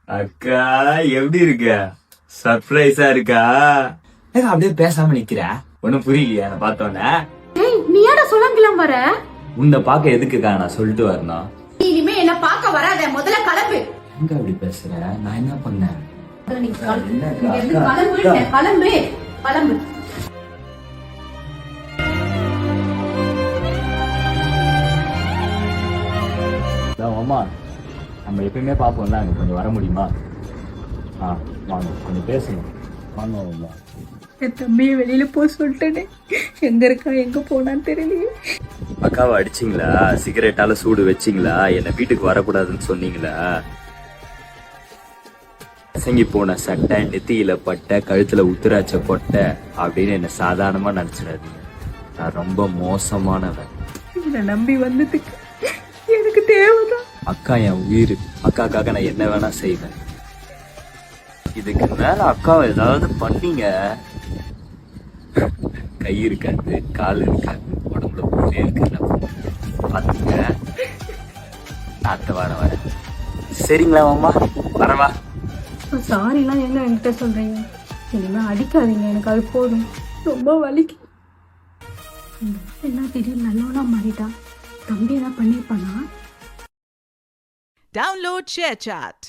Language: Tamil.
அக்கா எப்படி இருக்க? சர்ப்ரைஸா இருக்கா? அப்படியே பேசாம நிக்கிற, ஒண்ணும் புரியலையா என்ன பார்த்தோன்னே? ஏய், நீ ஏடா சொல்லாங்கலாம் வர? உன்னை பார்க்க எதுக்குக்கா நான் சொல்லிட்டு வரணும்? நீ இனிமே என்ன பார்க்க வராத, முதல்ல கிளம்பு. எங்க அப்படி பேசுற? நான் என்ன பண்ணேன்? நீ கிளம்பு. அம்மா, நம்ம எப்பயுமே பார்ப்போம்ல, அங்க கொஞ்சம் வர முடியுமா? வாங்க, கொஞ்சம் பேசணும். வாங்க அம்மா. என் தம்பியை வெளியில போக சொல்லிட்டேனே, எங்க இருக்கா எங்க போனான்னு தெரியலையே. அக்காவை அடிச்சிங்களா? சிகரெட்டால சூடு வச்சிங்களா? என்ன வீட்டுக்கு வரக்கூடாதுன்னு சொன்னீங்களா? பசங்கி போன சட்டை, நெத்தியில பட்ட, கழுத்துல உத்துராச்ச கொட்டை அப்படின்னு என்ன சாதாரணமா நினைச்சிடாதீங்க. நான் ரொம்ப மோசமானவன். என்னை நம்பி வந்ததுக்கு எனக்கு தேவைதான். அக்கா என் உயிர். அக்காக்காக நான் என்ன வேணா செய்வேன். இதுக்கு மேல அக்காவை ஏதாவது பண்ணீங்க, கை இருக்காது, கால் இருக்காது, உடம்புல பூரே இருக்குல்ல, பாத்துங்க. அத்தை வரேன். சரிங்களா மாமா? வரவா? சாரிலாம் எங்க என்கிட்ட சொல்றீங்க? இனிமே அடிக்காதீங்க, எனக்கு அது போதும். ரொம்ப வலிக்கு. என்ன திடீர்னு நல்லவனா மாறிட்டா? தம்பி என்ன பண்ணிருப்பானா? Download ShareChat.